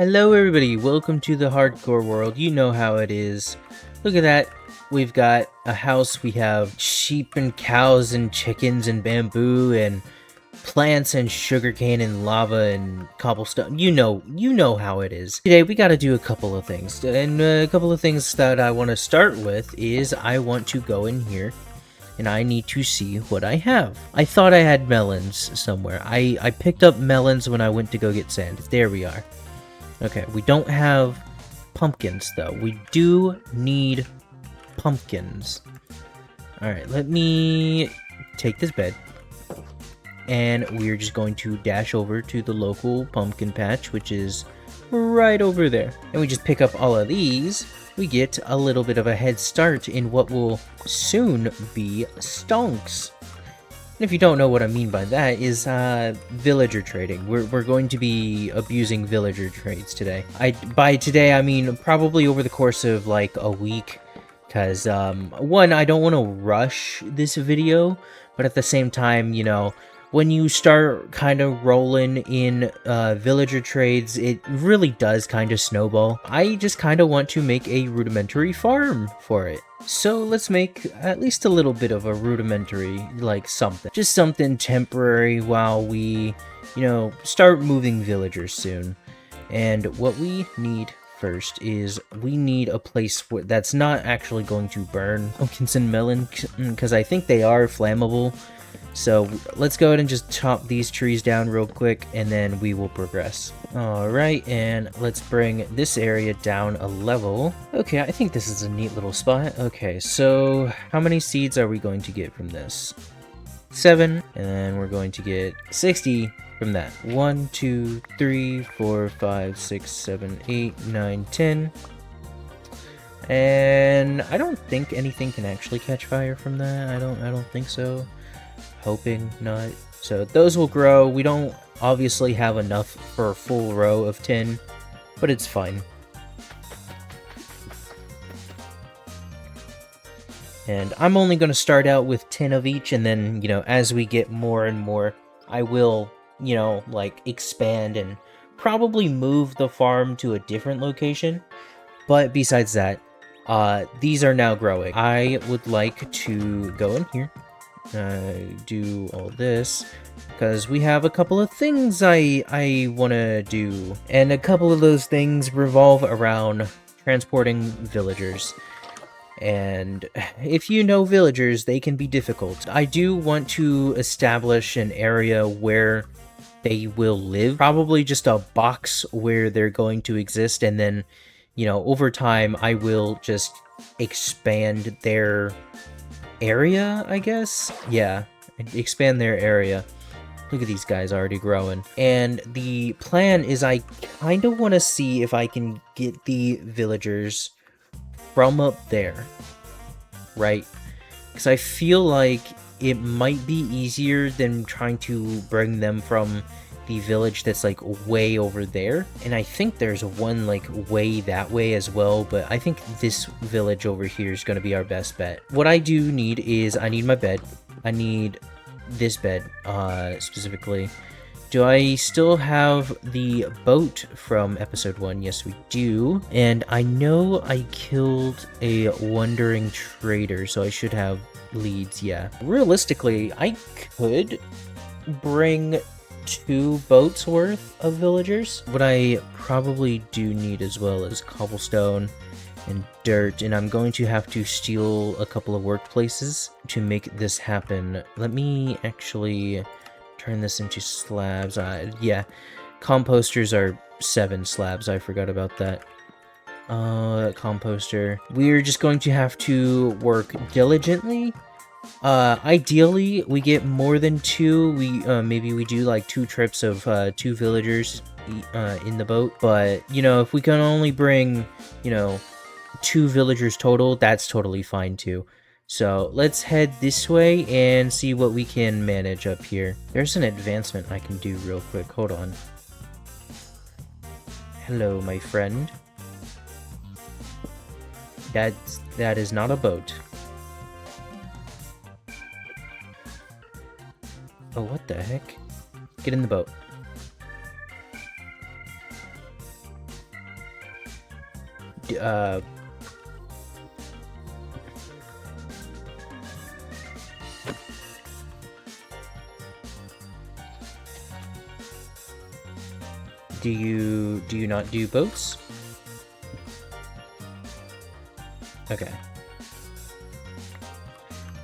Hello everybody, welcome to the hardcore world. You know how it is. Look at that. We've got a house, we have sheep and cows and chickens and bamboo and plants and sugarcane and lava and cobblestone. You know how it is. Today we gotta do a couple of things. And a couple of things that I want to start with is I want to go in here and I need to see what I have. I thought I had melons somewhere. I picked up melons when I went to go get sand. There we are. Okay, we don't have pumpkins, though. We do need pumpkins. Alright, let me take this bed. And we're just going to dash over to the local pumpkin patch, which is right over there. And we just pick up all of these. We get a little bit of a head start in what will soon be stonks. If you don't know what I mean by that is villager trading. We're going to be abusing villager trades today. By today I mean probably over the course of like a week, because one, I don't want to rush this video, but at the same time, you know, when you start kind of rolling in villager trades, it really does kind of snowball. I just kind of want to make a rudimentary farm for it. So let's make at least a little bit of a rudimentary, like something. Just something temporary while we, you know, start moving villagers soon. And what we need first is we need a place that's not actually going to burn pumpkins and melon, because I think they are flammable. So let's go ahead and just chop these trees down real quick, and then we will progress. Alright, and let's bring this area down a level. Okay, I think this is a neat little spot. Okay, so how many seeds are we going to get from this? 7, and then we're going to get 60 from that. 1, 2, 3, 4, 5, 6, 7, 8, 9, 10. And I don't think anything can actually catch fire from that. I don't think so. Hoping not. So those will grow. We don't obviously have enough for a full row of 10, but it's fine. And I'm only going to start out with 10 of each, and then, you know, as we get more and more, I will, you know, like expand and probably move the farm to a different location. But besides that, these are now growing. I would like to go in here. Do all this because we have a couple of things I want to do, and a couple of those things revolve around transporting villagers. And if you know villagers, they can be difficult. I do want to establish an area where they will live, probably just a box where they're going to exist, and then, you know, over time I will just expand their area, I guess? Yeah, expand their area. Look at these guys already growing. And the plan is I kind of want to see if I can get the villagers from up there, right? Because I feel like it might be easier than trying to bring them from the village that's like way over there. And I think there's one like way that way as well, but I think this village over here is going to be our best bet. What I do need is I need my bed. I need this bed specifically. Do I still have the boat from episode 1? Yes, we do. And I know I killed a wandering trader, so I should have leads. Yeah, realistically I could bring 2 boats worth of villagers. What I probably do need as well is cobblestone and dirt, and I'm going to have to steal a couple of workplaces to make this happen. Let me actually turn this into slabs. Yeah, composters are 7 slabs. I forgot about that. Composter. We're just going to have to work diligently. Ideally we get more than 2. We maybe we do like 2 trips of 2 villagers in the boat, but you know, if we can only bring, you know, 2 villagers total, that's totally fine too. So let's head this way and see what we can manage up here. There's an advancement I can do real quick. Hold on. Hello, my friend. That is not a boat. Oh, what the heck? Get in the boat. do you not do boats? Okay.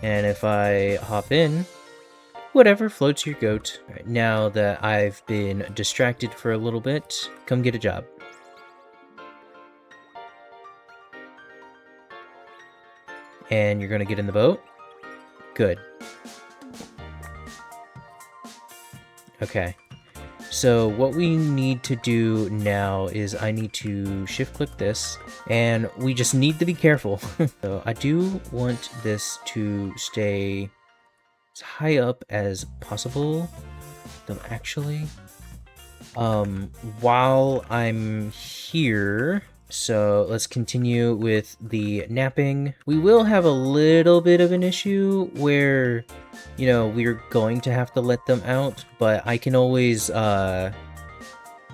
And if I hop in, whatever floats your goat. Right, now that I've been distracted for a little bit, come get a job. And you're gonna get in the boat? Good. Okay. So what we need to do now is I need to shift click this, and we just need to be careful. So I do want this to stay as high up as possible. Though actually, while I'm here, so let's continue with the napping. We will have a little bit of an issue where, you know, we're going to have to let them out, but I can always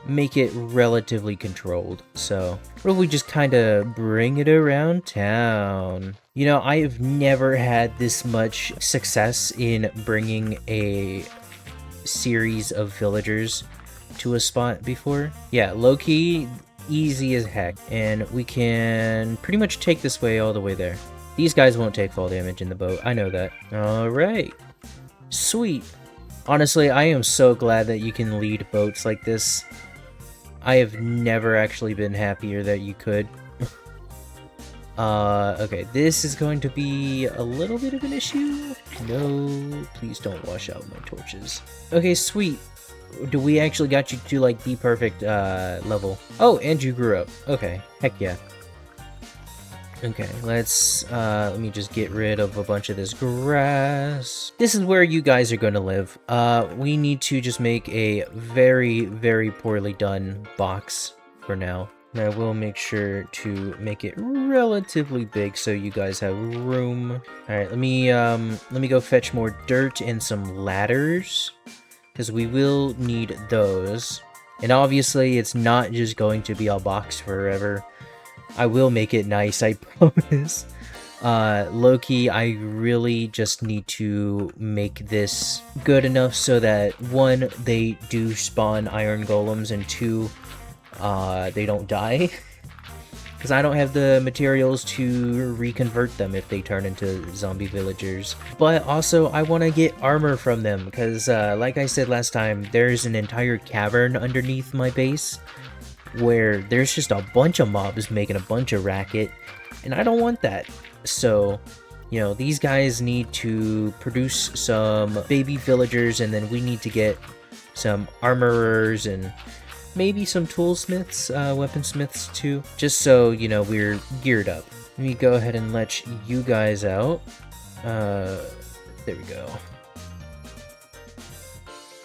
make it relatively controlled. So what if we just kind of bring it around town? You know, I have never had this much success in bringing a series of villagers to a spot before. Yeah, low-key, easy as heck. And we can pretty much take this way all the way there. These guys won't take fall damage in the boat, I know that. Alright. Sweet. Honestly, I am so glad that you can lead boats like this. I have never actually been happier that you could. Okay, this is going to be a little bit of an issue. No, please don't wash out my torches. Okay, sweet. Do we actually got you to, like, the perfect, level? Oh, and you grew up. Okay, heck yeah. Okay, let me just get rid of a bunch of this grass. This is where you guys are gonna live. We need to just make a very, very poorly done box for now. And I will make sure to make it relatively big so you guys have room. Alright, let me go fetch more dirt and some ladders, because we will need those. And obviously, it's not just going to be a box forever. I will make it nice, I promise. Low-key, I really just need to make this good enough so that, one, they do spawn iron golems, and two, they don't die. Because I don't have the materials to reconvert them if they turn into zombie villagers. But also, I want to get armor from them, because like I said last time, there's an entire cavern underneath my base where there's just a bunch of mobs making a bunch of racket, and I don't want that. So, you know, these guys need to produce some baby villagers, and then we need to get some armorers and maybe some toolsmiths, weaponsmiths too, just so, you know, we're geared up. Let me go ahead and let you guys out. There we go.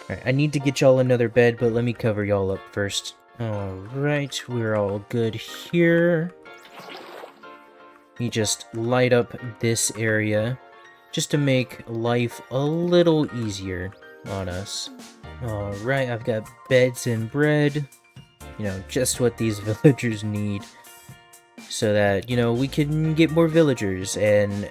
Alright, I need to get y'all another bed, but let me cover y'all up first. Alright, we're all good here. Let me just light up this area, just to make life a little easier on us. Alright, I've got beds and bread. You know, just what these villagers need. So that, you know, we can get more villagers and,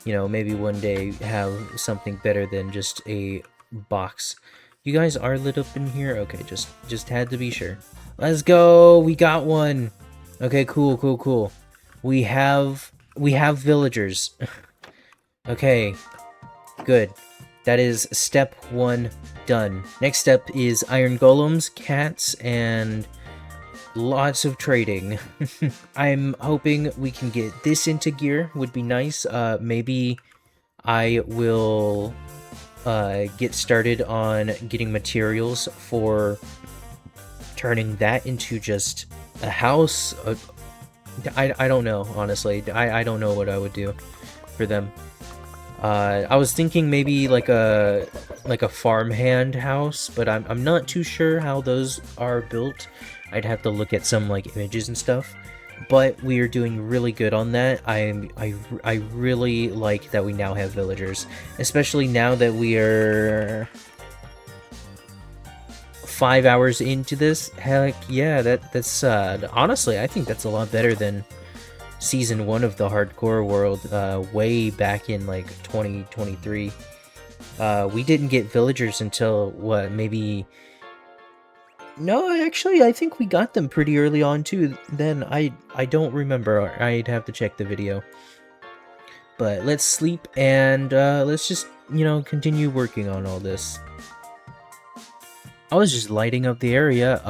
you know, maybe one day have something better than just a box. You guys are lit up in here? Okay, just had to be sure. Let's go! We got one! Okay, cool. We have villagers. Okay, good. That is step 1 done. Next step is iron golems, cats, and lots of trading. I'm hoping we can get this into gear, would be nice. Maybe I will get started on getting materials for turning that into just a house. I don't know, honestly. I don't know what I would do for them. I was thinking maybe like a farmhand house, but I'm not too sure how those are built. I'd have to look at some like images and stuff. But we are doing really good on that. I really like that we now have villagers, especially now that we are 5 hours into this. Heck yeah, that's honestly, I think that's a lot better than season 1 of the hardcore world, way back in like 2023. We didn't get villagers until what, maybe... No, actually, I think we got them pretty early on too. Then I don't remember. I'd have to check the video. But let's sleep and let's just, you know, continue working on all this. I was just lighting up the area.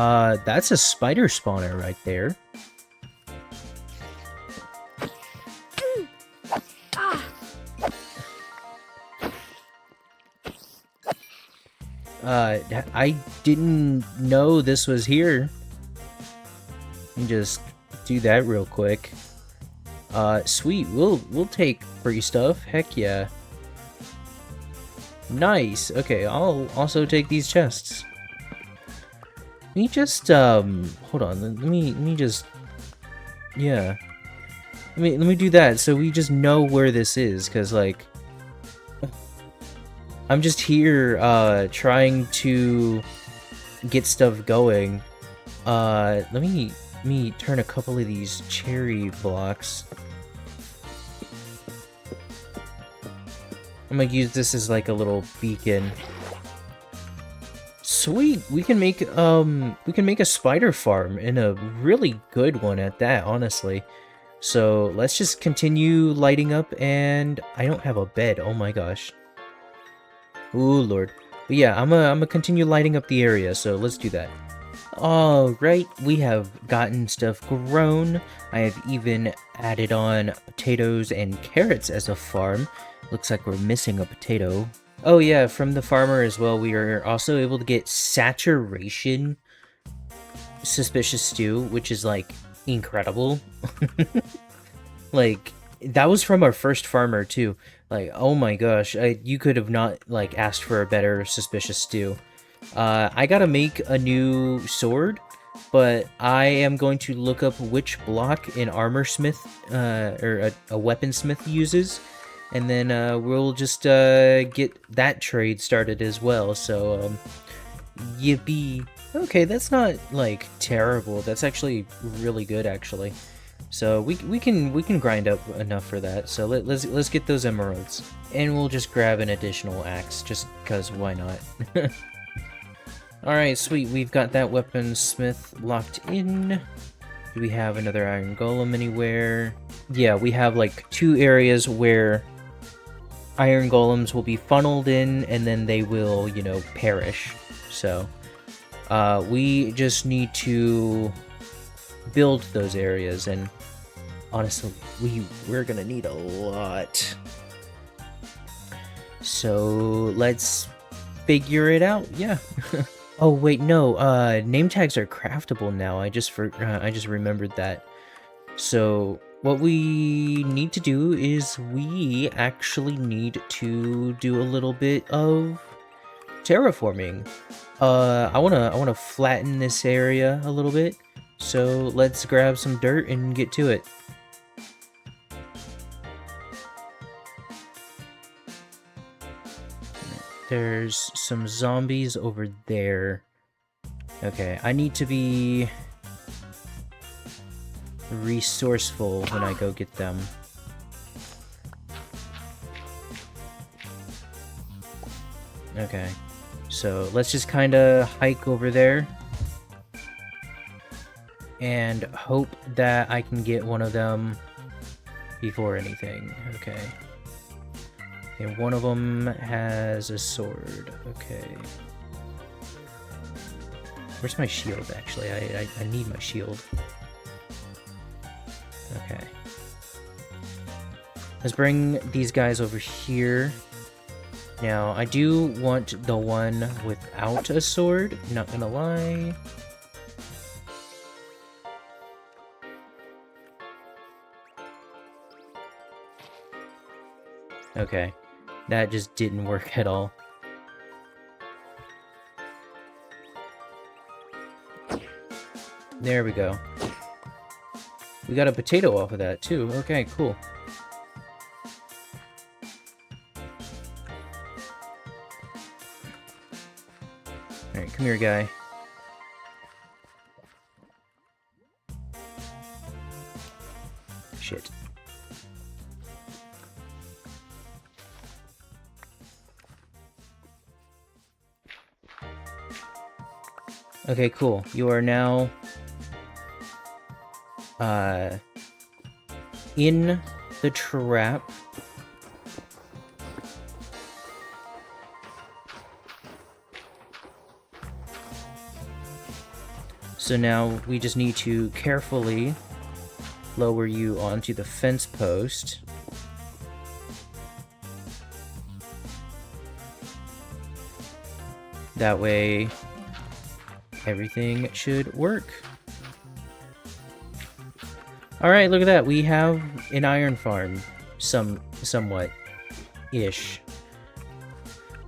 That's a spider spawner right there. I didn't know this was here. Let me just do that real quick. Sweet. We'll take free stuff. Heck yeah. Nice. Okay, I'll also take these chests. Let me just hold on. Let me just, yeah. Let me do that so we just know where this is, cuz like I'm just here trying to get stuff going. Let me turn a couple of these cherry blocks. I'm gonna use this as like a little beacon. Sweet, we can make a spider farm, and a really good one at that, honestly. So let's just continue lighting up, and I don't have a bed. Oh my gosh. Ooh, Lord. But yeah, I'm gonna continue lighting up the area, so let's do that. Alright, we have gotten stuff grown. I have even added on potatoes and carrots as a farm. Looks like we're missing a potato. Oh yeah, from the farmer as well, we are also able to get saturation suspicious stew, which is like incredible. Like, that was from our first farmer too. Like, oh my gosh, you could have not like asked for a better suspicious stew. I gotta make a new sword, but I am going to look up which block an armor smith or a weaponsmith uses, and then we'll just get that trade started as well. So yippee. Okay, that's not like terrible. That's actually really good, actually. So we can grind up enough for that. So let's get those emeralds, and we'll just grab an additional axe just cause why not. Alright, sweet, we've got that weaponsmith locked in. Do we have another iron golem anywhere? Yeah, we have like 2 areas where iron golems will be funneled in, and then they will, you know, perish. So, we just need to build those areas, and honestly, we're gonna need a lot. So, let's figure it out, yeah. Oh wait, no. Name tags are craftable now. I just remembered that. So what we need to do is we actually need to do a little bit of terraforming. I wanna flatten this area a little bit. So let's grab some dirt and get to it. There's some zombies over there. Okay, I need to be resourceful when I go get them. Okay, so let's just kind of hike over there and hope that I can get one of them before anything. Okay. And one of them has a sword. Okay. Where's my shield, actually? I need my shield. Okay. Let's bring these guys over here. Now, I do want the one without a sword, not gonna lie. Okay. That just didn't work at all. There we go. We got a potato off of that, too. Okay, cool. Alright, come here, guy. Shit. Okay, cool. You are now in the trap. So now we just need to carefully lower you onto the fence post. That way, everything should work. Alright, look at that. We have an iron farm. Somewhat-ish.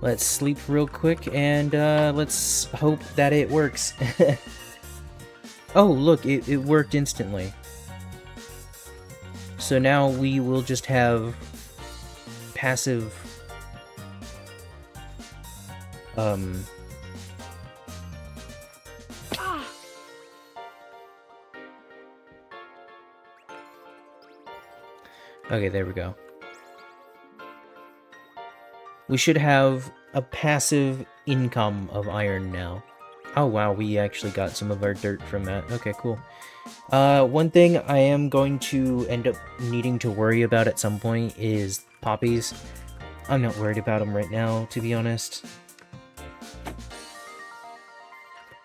Let's sleep real quick, and let's hope that it works. Oh, look, it worked instantly. So now we will just have passive... Okay, there we go. We should have a passive income of iron now. Oh wow, we actually got some of our dirt from that. Okay, cool. One thing I am going to end up needing to worry about at some point is poppies. I'm not worried about them right now, to be honest.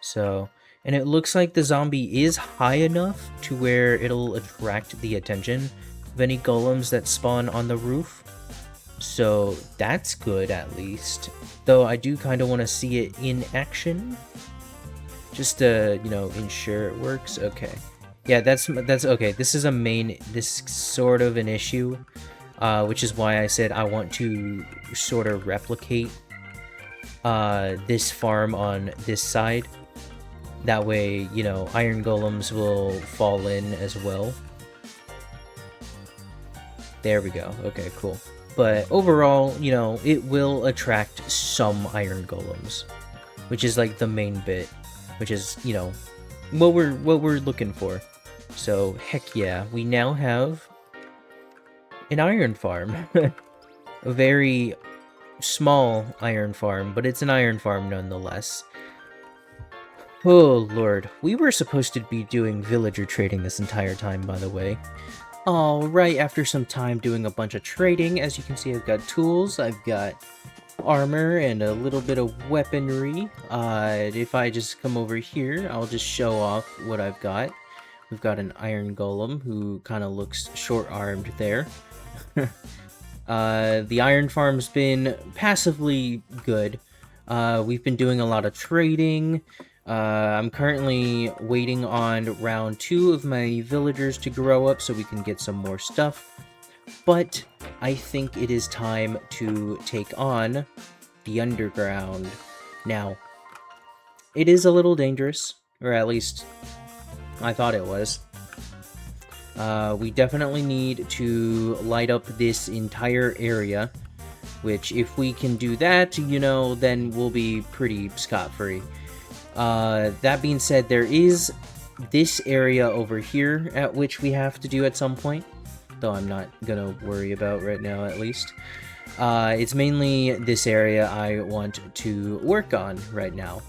So, and it looks like the zombie is high enough to where it'll attract the attention of any golems that spawn on the roof. So that's good, at least. Though I do kind of want to see it in action. Just to, you know, ensure it works. Okay. Yeah, that's okay. This is this sort of an issue. Which is why I said I want to sort of replicate this farm on this side. That way, you know, iron golems will fall in as well. There we go. Okay, cool. But overall, you know, it will attract some iron golems, which is like the main bit, which is, you know, what we're looking for. So heck yeah, we now have an iron farm. A very small iron farm, but it's an iron farm nonetheless. Oh lord, we were supposed to be doing villager trading this entire time, by the way. Alright, after some time doing a bunch of trading, as you can see I've got tools, I've got armor, and a little bit of weaponry. If I just come over here, I'll just show off what I've got. We've got an iron golem who kind of looks short-armed there. The iron farm's been passively good. We've been doing a lot of trading. I'm currently waiting on round 2 of my villagers to grow up so we can get some more stuff. But I think it is time to take on the underground. Now, it is a little dangerous, or at least I thought it was. We definitely need to light up this entire area, which if we can do that, you know, then we'll be pretty scot-free. That being said, there is this area over here at which we have to do at some point, though I'm not gonna worry about right now at least. It's mainly this area I want to work on right now.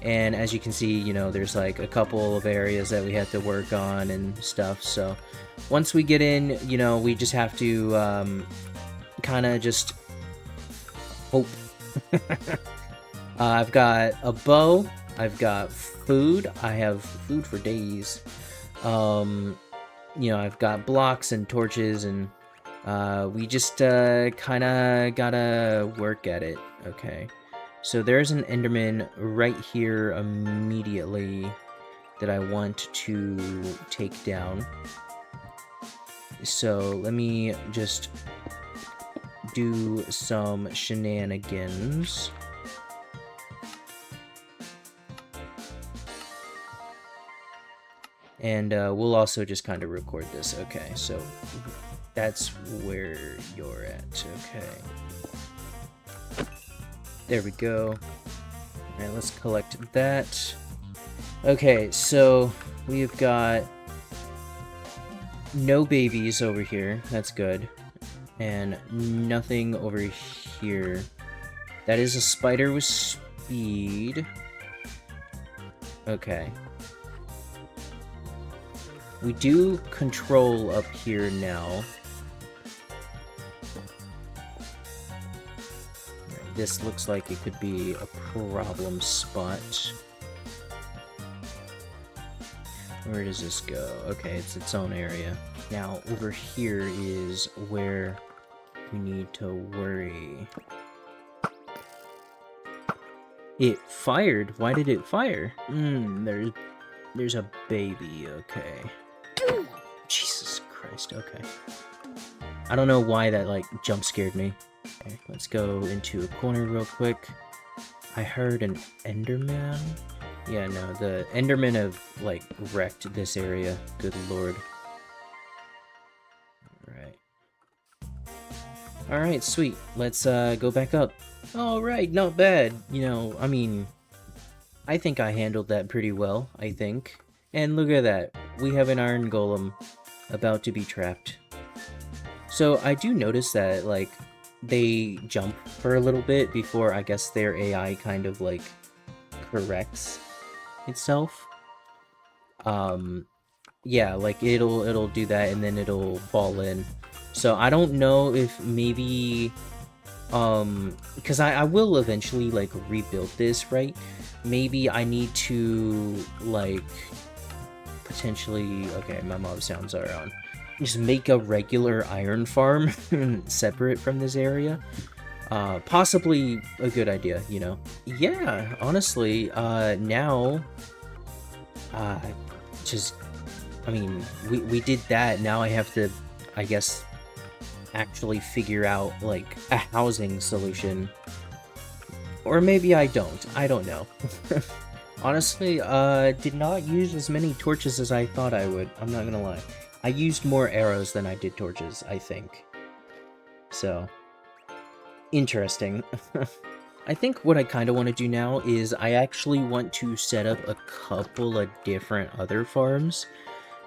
And as you can see, you know, there's like a couple of areas that we have to work on and stuff, so once we get in, you know, we just have to kind of just hope. I've got a bow, I've got food, I have food for days. You know, I've got blocks and torches, and we just kind of gotta work at it. Okay, so there's an Enderman right here immediately that I want to take down. So let me just do some shenanigans. And we'll also just kind of record this. Okay, so that's where you're at. Okay. There we go. Alright, let's collect that. Okay, so we've got No babies over here. That's good. And nothing over here. That is a spider with speed. Okay. We do control up here now. This looks like it could be a problem spot. Where does this go? Okay, it's its own area. Now, over here is where we need to worry. It fired? Why did it fire? There's a baby, okay. Jesus Christ, okay. I don't know why that, like, jump scared me. Okay, let's go into a corner real quick. I heard an Enderman? Yeah, no, the Endermen have, like, wrecked this area. Good lord. Alright. Alright, sweet. Let's, go back up. Alright, not bad. You know, I mean, I think I handled that pretty well, I think. And look at that. We have an iron golem about to be trapped. So, I do notice that, like, they jump for a little bit before, I guess, their AI kind of, like, corrects itself. Yeah, like, it'll do that and then it'll fall in. So, I don't know if maybe, because I will eventually, like, rebuild this, right? Maybe I need to, like, potentially, okay, my mob sounds are on. Just make a regular iron farm separate from this area. Possibly a good idea, you know? Yeah, honestly, now, just, I mean, we did that, now I have to, I guess, actually figure out, like, a housing solution. Or maybe I don't know. Honestly, did not use as many torches as I thought I would, I'm not gonna lie. I used more arrows than I did torches, I think. So, interesting. I think what I kind of want to do now is I actually want to set up a couple of different other farms.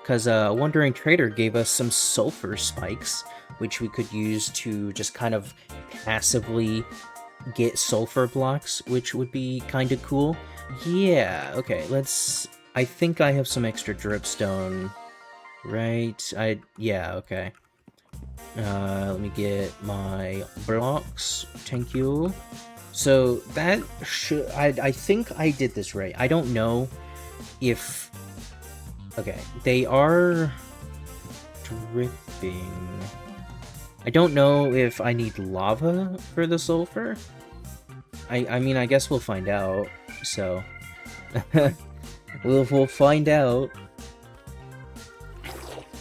Because Wandering Trader gave us some sulfur spikes, which we could use to just kind of passively get sulfur blocks, which would be kind of cool. Yeah, okay, let's... I think I have some extra dripstone, right? Yeah, okay. Let me get my blocks. Thank you. So that should... I think I did this right. I don't know if... Okay, they are dripping. I don't know if I need lava for the sulfur. I mean, I guess we'll find out. So we'll find out.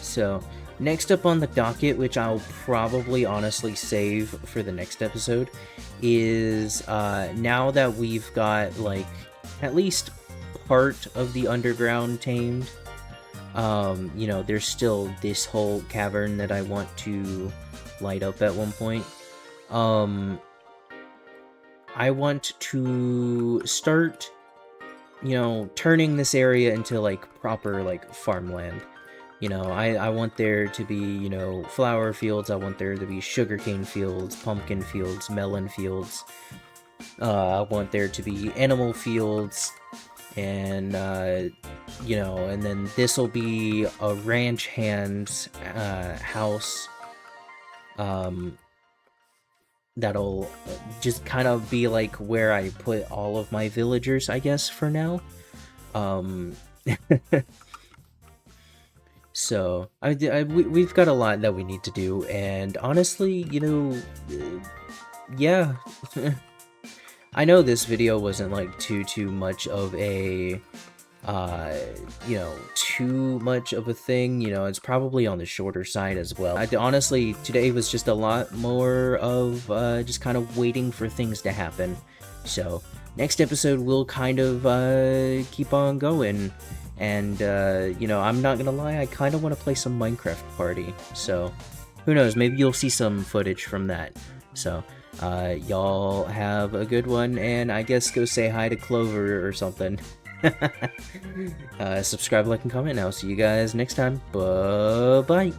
So next up on the docket, which I'll probably honestly save for the next episode, is now that we've got, like, at least part of the underground tamed, you know, there's still this whole cavern that I want to light up at one point. I want to start, you know, turning this area into, like, proper, like, farmland. You know, I want there to be, you know, flower fields, I want there to be sugarcane fields, pumpkin fields, melon fields. I want there to be animal fields, and, you know, and then this will be a ranch hand's house. That'll just kind of be like where I put all of my villagers, I guess, for now. So we've got a lot that we need to do, and honestly, you know, yeah. I know this video wasn't like too much of a you know, too much of a thing. You know, it's probably on the shorter side as well. Honestly, today was just a lot more of just kind of waiting for things to happen. So next episode we'll kind of keep on going, and you know, I'm not gonna lie, I kind of want to play some Minecraft Party, so who knows, maybe you'll see some footage from that. So y'all have a good one, and I guess go say hi to Clover or something. Subscribe, like, and comment, and I'll see you guys next time. Bye-bye.